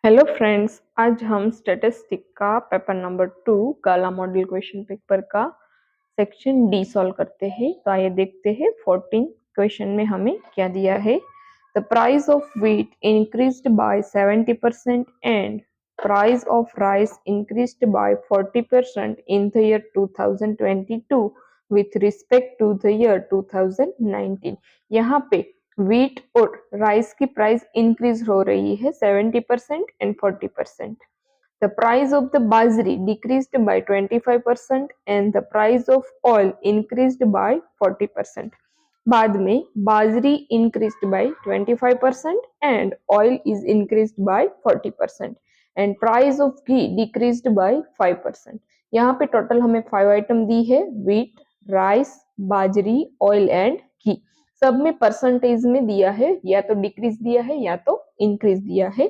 Hello friends, आज हम statistic का पेपर नंबर 2 काला मॉडल क्वेश्चन पेपर का सेक्शन डी सॉल्व करते हैं। तो आइए देखते हैं 14 क्वेश्चन में हमें क्या दिया है। The price of wheat increased by 70% and price of rice increased by 40% in the year 2022 with respect to the year 2019। यहाँ पे व्हीट और राइस की प्राइस इंक्रीज हो रही है 70% and 40%। The price of the bajri decreased by 25% and the price of oil increased by 40%. बाद में बाजरी increased by 25% and oil is increased by 40% and price of ghee decreased by 5%. यहाँ पे total हमें 5 item दी है, wheat, राइस, बाजरी, oil and घी। सब में परसेंटेज में दिया है, या तो डिक्रीज दिया है या तो इंक्रीज दिया है।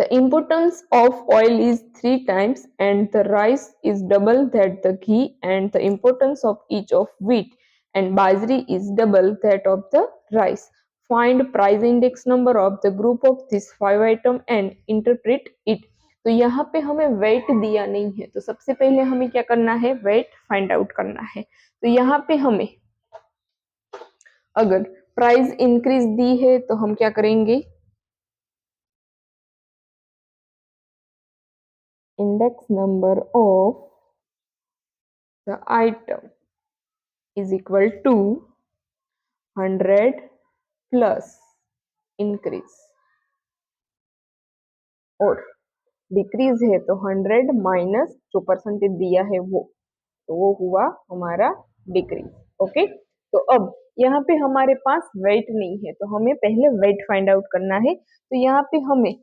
The importance of oil is 3 times and the rice is double that the ghee, and the importance of each of wheat and bajri is double that of the rice. Find price index number of the group of this 5 item and interpret it. तो यहाँ पे हमें wait दिया नहीं है, तो सबसे पहले हमें क्या करना है, वेट फाइंड आउट करना है। तो यहाँ पे हमें अगर प्राइस इंक्रीज दी है तो हम क्या करेंगे, index number of the item is equal to 100 plus increase, और डिक्रीज है तो 100 माइनस जो परसेंटेज दिया है वो, तो वो हुआ हमारा डिक्रीज। ओके, तो अब यहाँ पे हमारे पास वेट नहीं है, तो हमें पहले वेट फाइंड आउट करना है। तो यहाँ पे हमें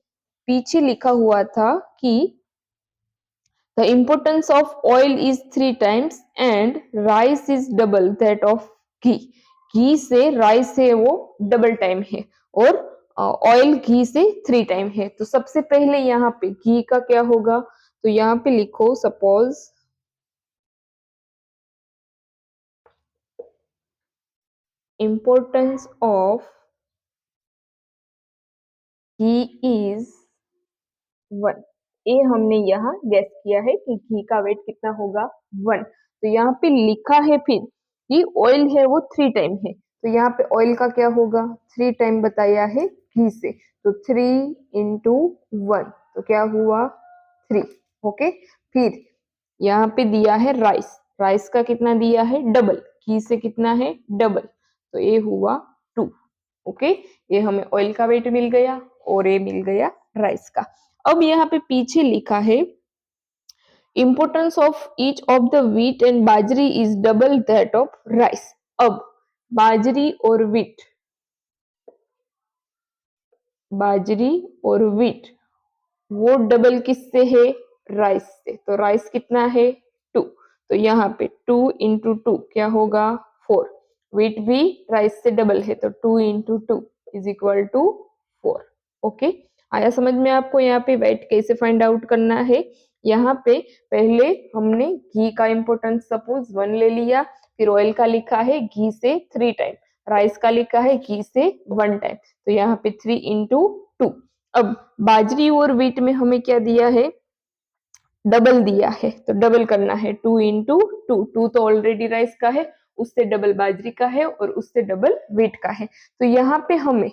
पीछे लिखा हुआ था कि the importance of oil is 3 times and rice is double that of ghee. घी से राइस है वो डबल टाइम है और ऑयल घी से 3 टाइम है। तो सबसे पहले यहाँ पे घी का क्या होगा, तो यहाँ पे लिखो suppose importance of ghee is 1। ये हमने यहाँ गेस किया है कि घी का वेट कितना होगा, 1। तो यहाँ पे लिखा है फिर कि ऑयल है वो 3 टाइम है, तो यहाँ पे ऑयल का क्या होगा, 3 टाइम बताया है घी से, तो 3 इंटू 1, तो क्या हुआ 3। ओके, फिर यहाँ पे दिया है राइस, राइस का कितना दिया है, डबल, घी से कितना है, डबल, तो ये हुआ 2। ओके, ये हमें ऑयल का वेट मिल गया और ये मिल गया राइस का। अब यहाँ पे पीछे लिखा है importance of each of the wheat and बाजरी is double that of rice। अब बाजरी और व्हीट, बाजरी और व्हीट वो डबल किससे है, राइस से, तो राइस कितना है 2, तो यहाँ पे 2 इंटू 2 क्या होगा 4। व्हीट भी राइस से डबल है, तो 2 into 2 is equal to 4। Okay, आया समझ में आपको यहाँ पे वेट कैसे फाइंड आउट करना है। यहाँ पे पहले हमने घी का इंपोर्टेंस सपोज 1 ले लिया, फिर ऑयल का लिखा है घी से 3 टाइम, राइस का लिखा है घी से 1 टाइम, तो यहाँ पे 3 इंटू 2। अब बाजरी और व्हीट में हमें क्या दिया है, डबल दिया है, तो डबल करना है 2 इंटू 2। 2 तो ऑलरेडी राइस का है, उससे डबल बाजरी का है और उससे डबल व्हीट का है, तो यहाँ पे हमें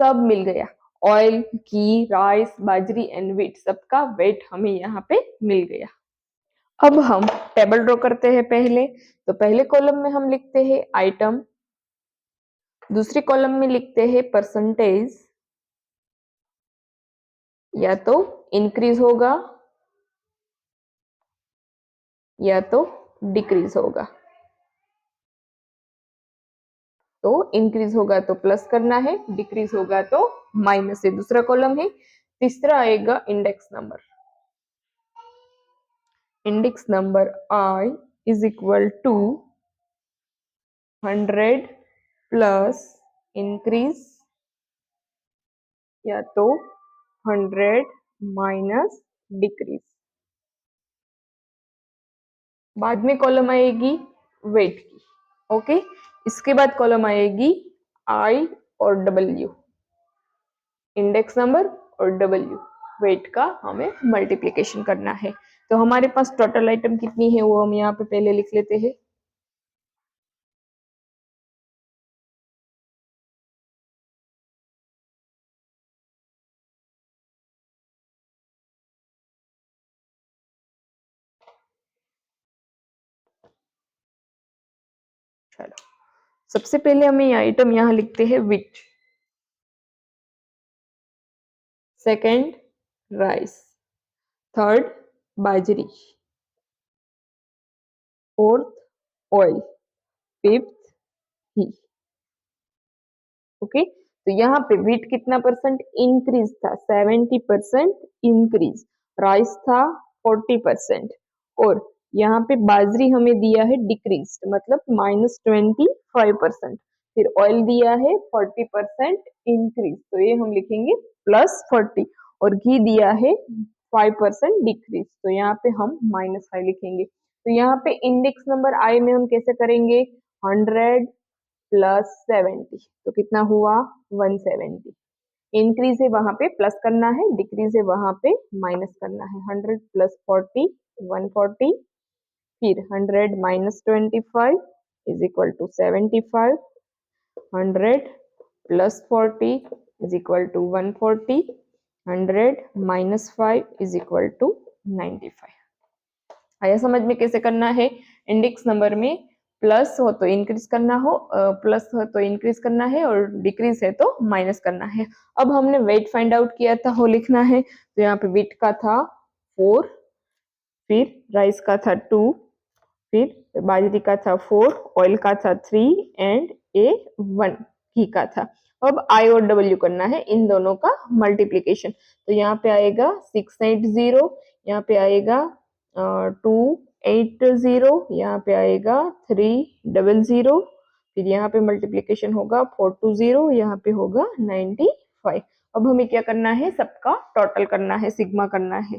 सब मिल गया, ऑयल, घी, राइस, बाजरी एंड व्हीट, सबका वेट हमें यहाँ पे मिल गया। अब हम टेबल ड्रॉ करते हैं पहले। तो पहले कॉलम में हम लिखते हैं आइटम, दूसरे कॉलम में लिखते हैं परसेंटेज, या तो इंक्रीज होगा या तो डिक्रीज होगा। तो इंक्रीज होगा तो प्लस करना है, डिक्रीज होगा तो माइनस है, दूसरा कॉलम है। तीसरा आएगा index number, index number I is equal to 100 plus increase या तो 100 माइनस डिक्रीज। बाद में कॉलम आएगी वेट की। ओके, इसके बाद कॉलम आएगी आई और डब्ल्यू, इंडेक्स नंबर और डब्ल्यू। वेट का हमें मल्टीप्लिकेशन करना है। तो हमारे पास टोटल आइटम कितनी है वो हम यहाँ पे पहले लिख लेते हैं। चलो सबसे पहले हमें आइटम यहाँ लिखते हैं व्हीट, सेकंड राइस, थर्ड बाजरी, फोर्थ ऑयल, फिफ्थ घी। ओके, तो यहाँ पे व्हीट कितना परसेंट इंक्रीज था, 70% इंक्रीज, राइस था 40% और यहाँ पे बाजरी हमें दिया है डिक्रीज, मतलब -25%। फिर ऑयल दिया है 40% इंक्रीज, तो ये हम लिखेंगे +40 और घी दिया है 5% डिक्रीज, तो यहाँ पे हम -5 लिखेंगे। तो यहाँ पे इंडेक्स नंबर आई में हम कैसे करेंगे, 100 +70, तो कितना हुआ 170। इंक्रीज है वहां पे प्लस करना है, डिक्रीज है वहां पे माइनस करना है। 100 + 40 140, फिर 100 - 25 = 75, 100 + 40 = 140, 100 - 5 = 95। आया समझ में कैसे करना है। इंडेक्स नंबर में प्लस हो तो इंक्रीज करना हो, प्लस हो तो इंक्रीज करना है और डिक्रीज है तो माइनस करना है। अब हमने वेट फाइंड आउट किया था वो लिखना है, तो यहाँ पे वेट का था 4, फिर राइस का था 2, फिर बाजरी का था 4, ऑयल का था 3 एंड 1 घी का था। अब आई और डब्ल्यू करना है इन दोनों का मल्टीप्लीकेशन, तो यहाँ पे आएगा 680, यहाँ पे आएगा 280, यहाँ पे आएगा 300, फिर यहाँ पे मल्टीप्लीकेशन होगा 420, यहाँ पे होगा 95। अब हमें क्या करना है, सबका टोटल करना है, सिग्मा करना है।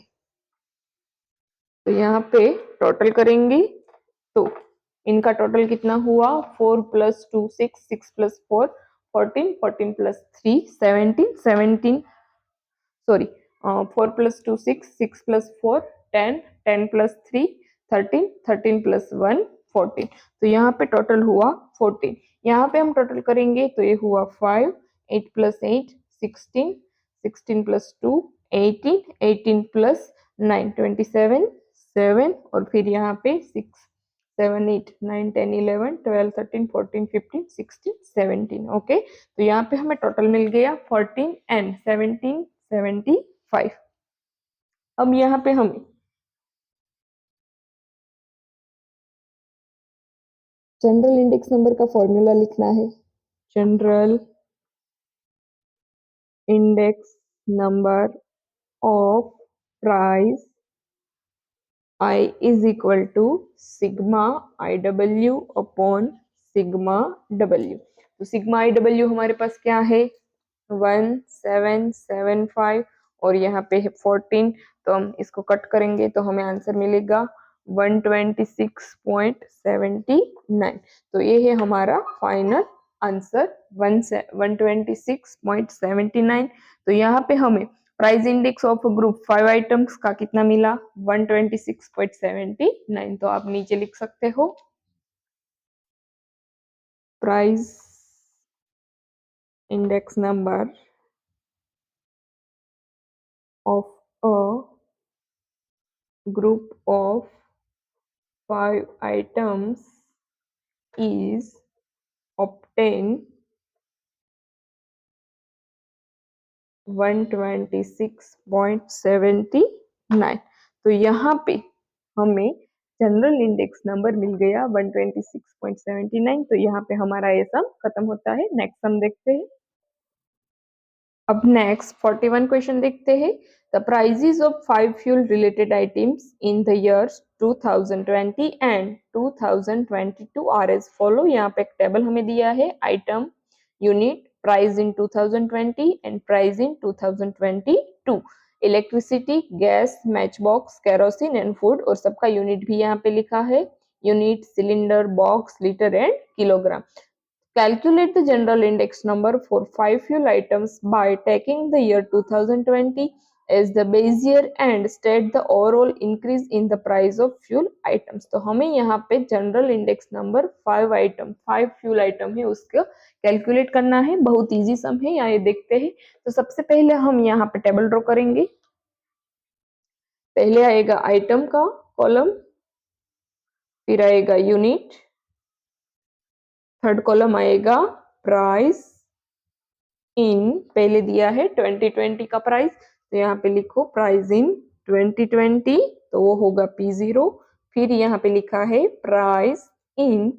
तो यहाँ पे टोटल करेंगे तो इनका टोटल कितना हुआ, 4 + 2 6, 6 + 4 14, 14 + 3 17, 17 सॉरी 4 + 2 6, 6 + 4 10, 10 + 3 13, 13 + 1 14, तो यहाँ पे टोटल हुआ 14। यहाँ पे हम टोटल करेंगे तो ये हुआ 5, 8 + 8 16, 16 + 2 18, 18 + 9 27, 7 और फिर यहाँ पे 6 7 8 9 10 11 12 13 14 15 16 17। ओके, तो यहाँ पे हमें टोटल मिल गया 14 एंड 17 75। अब यहाँ पे हमें जनरल इंडेक्स नंबर का फॉर्मूला लिखना है। General index number of price I is equal to sigma IW upon sigma W। तो सिग्मा IW हमारे पास क्या है, 1775 और यहाँ पे है 14, तो हम इसको कट करेंगे तो हमें आंसर मिलेगा 126.79। तो ये है हमारा फाइनल आंसर 126.79। तो यहाँ पे हमें price index of group 5 items का कितना मिला, 126.79। तो आप नीचे लिख सकते हो price index number of a group of 5 items is obtained 126.79। तो यहाँ पे हमें जनरल इंडेक्स नंबर मिल गया 126.79। तो यहाँ पे हमारा ये सम खत्म होता है। नेक्स्ट सम देखते हैं। अब नेक्स्ट 41 क्वेश्चन देखते हैं। The prices of 5 fuel related items in the years 2020 and 2022 are as follow. यहाँ पे एक टेबल हमें दिया है, item, unit, price in 2020 and price in 2022, electricity, gas, match box, kerosene and food, और सबका यूनिट भी यहाँ पे लिखा है, unit, cylinder, box, litre and kilogram. Calculate the general index number for 5 fuel items by taking the year 2020 as the Bezier and state the overall increase in the price of fuel items। तो हमें यहाँ पे general index number 5 fuel item है उसका calculate करना है। बहुत easy सम है, यहाँ ये देखते हैं। तो सबसे पहले हम यहाँ पे टेबल ड्रॉ करेंगे। पहले आएगा आइटम का कॉलम, फिर आएगा यूनिट, थर्ड कॉलम आएगा प्राइस इन, पहले दिया है 2020 का प्राइस, तो यहाँ पे लिखो प्राइस इन 2020, तो वो होगा P0। फिर यहाँ पे लिखा है प्राइस इन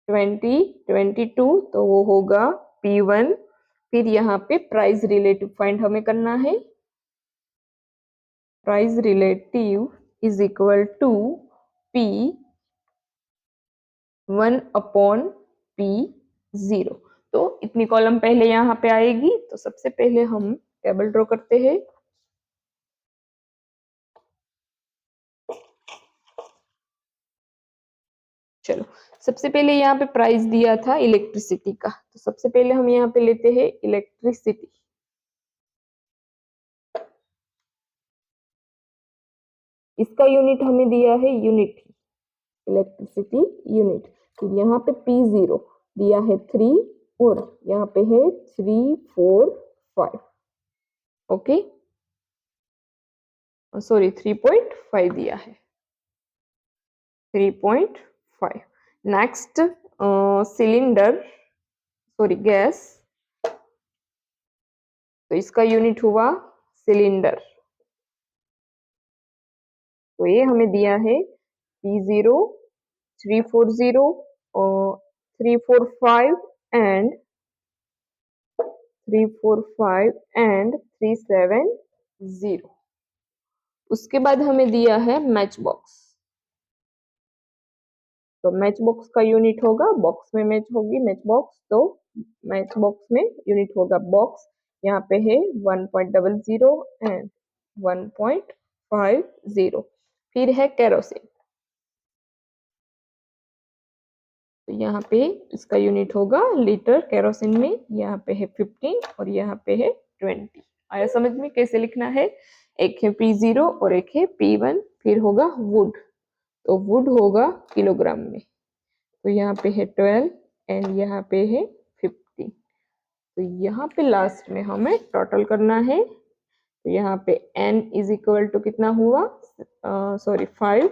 2022, तो वो होगा P1। फिर यहाँ पे प्राइस रिलेटिव फाइंड हमें करना है। Price relative is equal to P1 upon P0। तो इतनी कॉलम पहले यहाँ पे आएगी। तो सबसे पहले हम टेबल ड्रॉ करते हैं। चलो, सबसे पहले यहाँ पे प्राइस दिया था इलेक्ट्रिसिटी का, तो सबसे पहले हम यहाँ पे लेते हैं इलेक्ट्रिसिटी। इसका यूनिट हमें दिया है यूनिट, इलेक्ट्रिसिटी यूनिट। फिर यहाँ पे P0 दिया है 3 और यहाँ पे है 3, 4, 5। ओके, सॉरी 3.5 दिया है, 3.5। नेक्स्ट सिलेंडर, सॉरी गैस, तो इसका यूनिट हुआ सिलेंडर। तो ये हमें दिया है P0, 340 और 345 एंड 370। उसके बाद हमें दिया है मैच बॉक्स। तो मैच बॉक्स का यूनिट होगा, बॉक्स में मैच होगी मैच बॉक्स, तो मैच बॉक्स में यूनिट होगा बॉक्स। यहाँ पे है 1.00 एंड 1.50। फिर है केरोसिन, तो यहाँ पे इसका यूनिट होगा लीटर केरोसिन में। यहाँ पे है 15 और यहाँ पे है 20। आया समझ में कैसे लिखना है? एक है P0 और एक है P1। फिर होगा वुड, तो वुड होगा किलोग्राम में, तो यहाँ पे है 12 एंड यहाँ पे है 15। तो यहाँ पे लास्ट में हमें टोटल करना है। तो यहाँ पे n इज इक्वल टू कितना हुआ, सॉरी 5,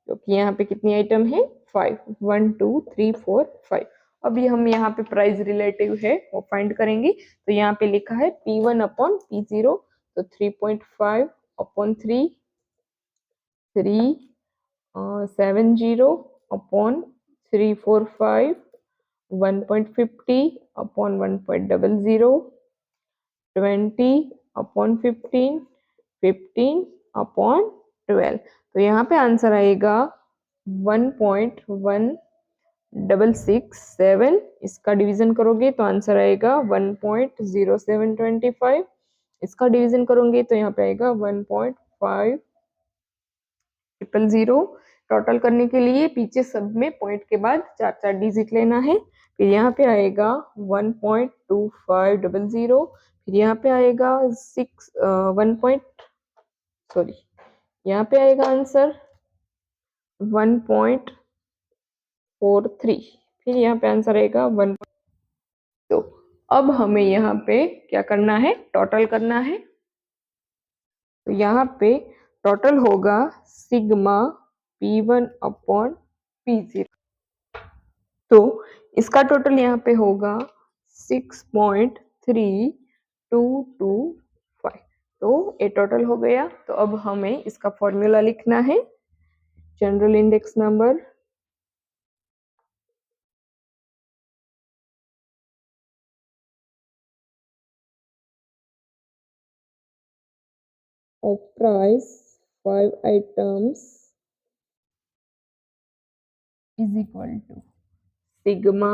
क्योंकि यहाँ पे कितनी आइटम है 5, 1 2 3 4 5। अभी हम यहाँ पे प्राइस रिलेटिव है वो फाइंड करेंगे। तो यहाँ पे लिखा है P1 अपॉन P0, तो 3.5 upon 3, 370 upon 345, 1.50 upon 1.00, 20 upon 15, 15 upon 12। तो यहाँ पे आंसर आएगा 1.1667। इसका डिवीजन करोगे तो आंसर आएगा 1.0725। इसका डिवीजन करोगे तो यहाँ पे आएगा 1.5000। टोटल करने के लिए पीछे सब में पॉइंट के बाद 4 डिजिट लेना है। फिर यहाँ पे आएगा 1.2500। फिर यहाँ पे आएगा यहाँ पे आएगा आंसर 1.43। फिर यहाँ पे आंसर आएगा 1। तो अब हमें यहाँ पे क्या करना है, टोटल करना है। तो यहाँ पे टोटल होगा सिग्मा P1 अपॉन P0। तो इसका टोटल यहाँ पे होगा 6.3225। तो ये टोटल हो गया। तो अब हमें इसका फॉर्मूला लिखना है। General index number of price 5 items is equal to sigma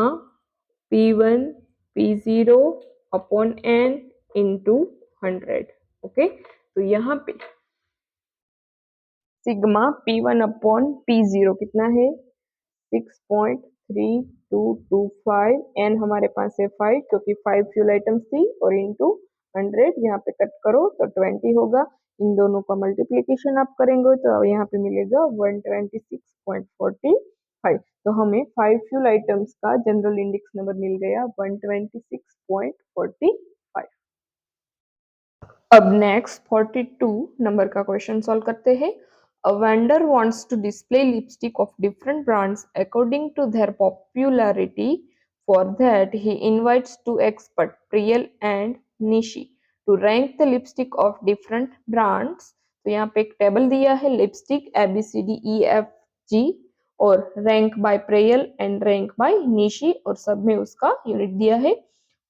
P1 P0 upon n into 100। Okay, तो यहाँ पे सिग्मा P1 अपॉन P0 कितना है 6.3225। n हमारे पास है 5 क्योंकि 5 फ्यूल आइटम्स थी और इंटू 100 यहाँ पे कट करो तो 20 होगा। इन दोनों का मल्टीप्लिकेशन आप करेंगे तो यहाँ पे मिलेगा 126.45। तो हमें 5 फ्यूल आइटम्स का जनरल इंडेक्स नंबर मिल गया 126.45। अब नेक्स्ट 42 नंबर का क्वेश्चन सॉल्व करते हैं। A vendor wants to display lipstick of different brands according to their popularity. For that, he invites two experts, Priyal and Nishi, to rank the lipstick of different brands. तो यहाँ पे एक table दिया है lipstick ABCDEFG और rank by Priyal and rank by Nishi और सब में उसका यूनिट दिया है।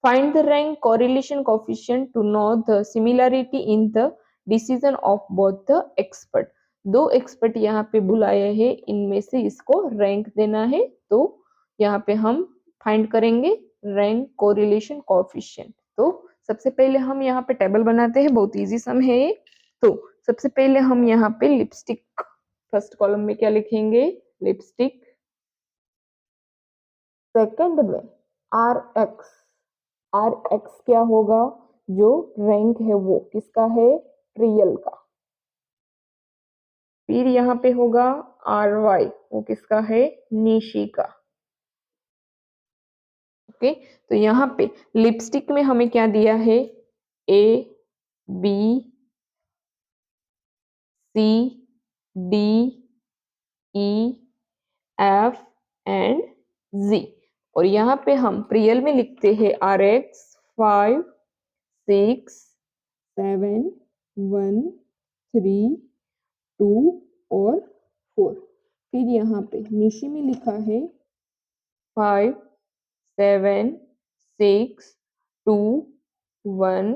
Find the rank correlation coefficient to know the similarity in the decision of both the expert. दो एक्सपर्ट यहाँ पे बुलाए हैं, इनमें से इसको रैंक देना है। तो यहाँ पे हम फाइंड करेंगे रैंक कोरिलेशन कोएफिशिएंट। तो सबसे पहले हम यहाँ पे टेबल बनाते हैं, बहुत इजी सम है ये। तो सबसे पहले हम यहाँ पे लिपस्टिक फर्स्ट कॉलम में क्या लिखेंगे, लिपस्टिक। सेकंड में आर एक्स क्या होगा, जो रैंक है वो किसका है, प्रियल का। फिर यहाँ पे होगा आर वाई, वो किसका है, निशी का। ओके, तो यहाँ पे लिपस्टिक में हमें क्या दिया है, A B C D E F and G. और यहाँ पे हम प्रियल में लिखते हैं आर एक्स 5 6 7 1 3 2 और 4। फिर यहाँ पे निशी में लिखा है 5 7 6 2 1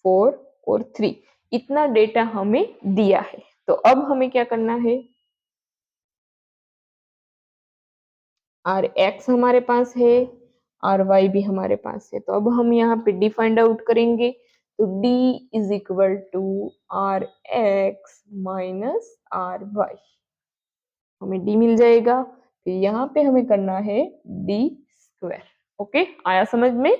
4 और 3। इतना डेटा हमें दिया है। तो अब हमें क्या करना है, आर एक्स हमारे पास है, आर वाई भी हमारे पास है। तो अब हम यहाँ पे डी फाइंड आउट करेंगे। तो D is equal to R X minus R Y, हमें डी मिल जाएगा। फिर यहाँ पे हमें करना है डी स्क्वायर। ओके, आया समझ में।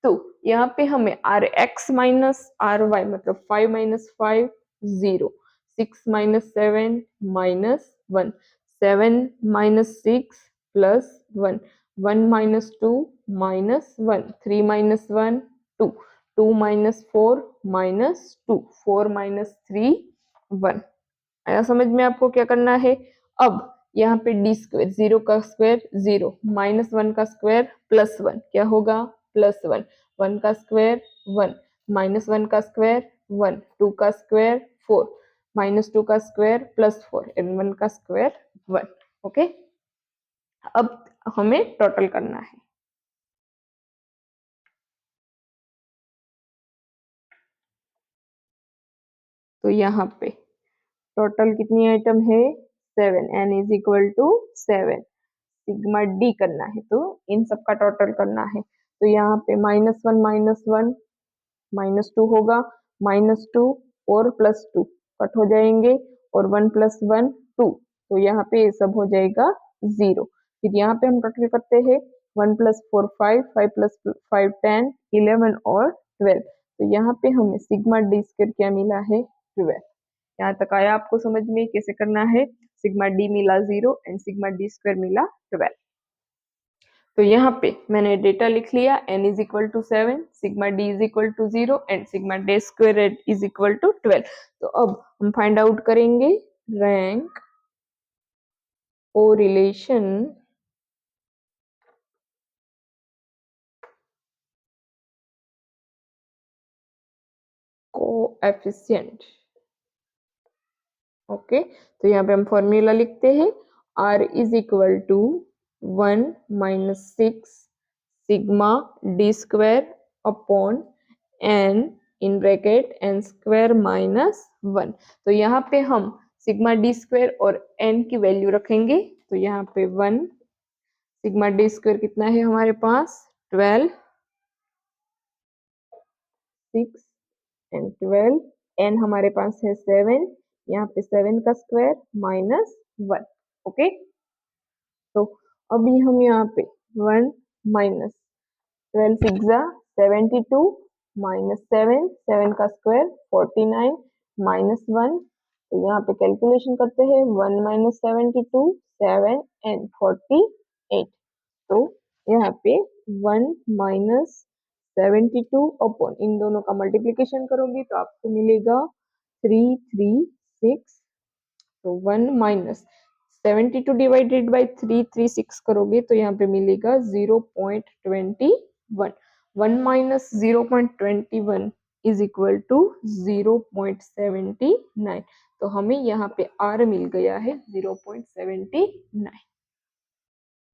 तो यहाँ पे हमें R X minus R Y मतलब 5 minus 5 0, 6 minus 7 minus 1, 7 minus 6 plus 1, 1 minus 2 minus 1, 3 minus 1 2, 2 minus 4 minus 2, 4 minus 3 1। आया समझ में आपको क्या करना है। अब यहाँ पे डी स्क्वायर, 0 का स्क्वायर 0, माइनस 1 का स्क्वायर प्लस 1 क्या होगा, प्लस 1, 1 का स्क्वायर 1, माइनस 1 का स्क्वायर 1, 2 का स्क्वायर 4, माइनस 2 का स्क्वायर प्लस 4 एंड 1 का स्क्वायर 1। ओके, अब हमें टोटल करना है। तो यहाँ पे टोटल कितनी आइटम है, 7, n is equal to 7। Sigma D करना है तो इन सब का टोटल करना है। तो यहाँ पे -1 -1 -2 होगा, -2 और +2 कट हो जाएंगे और 1 + 1 2। तो यहाँ पे ये सब हो जाएगा 0। फिर यहाँ पे हम टोटल करते हैं 1 + 4 5, 5 + 5 10, 11 और 12। तो यहाँ पे हमें सिग्मा डी स्क्वायर क्या मिला है, 12। यहाँ तक आया आपको समझ में कैसे करना है। सिग्मा डी मिला 0 एंड सिग्मा डी स्क्वायर मिला 12। तो यहाँ पे मैंने डेटा लिख लिया, n is equal to 7, sigma d is equal to 0 and sigma D square is equal to 12। तो अब हम फाइंड आउट करेंगे रैंक कोरिलेशन कोएफिशिएंट। ओके, तो यहाँ पे हम फॉर्मूला लिखते हैं, r is equal to 1 minus 6 sigma D square upon n in bracket n square minus 1। तो यहाँ पे हम सिग्मा डी स्क्वायर और n की वैल्यू रखेंगे। तो यहाँ पे 1, सिग्मा डी स्क्वायर कितना है हमारे पास 12, 6 एंड 12, n हमारे पास है 7, यहाँ पे 7 का स्क्वायर माइनस 1। ओके, तो अभी हम यहाँ पे 1 माइनस 12 6 72 -7, 7 का स्क्वायर 49, -1, तो यहाँ पे कैलकुलेशन करते हैं 1 - 72, 7 एंड 48, तो यहाँ पे 1 - 72 अपॉन इन दोनों का मल्टीप्लीकेशन करोगे तो आपको मिलेगा 336, तो 1 - 72 डिवाइडेड बाई 336 करोगे तो यहाँ पे मिलेगा 0.21, 1 - 0.21 इज इक्वल टू 0.79, तो हमें यहाँ पे आर मिल गया है 0.79।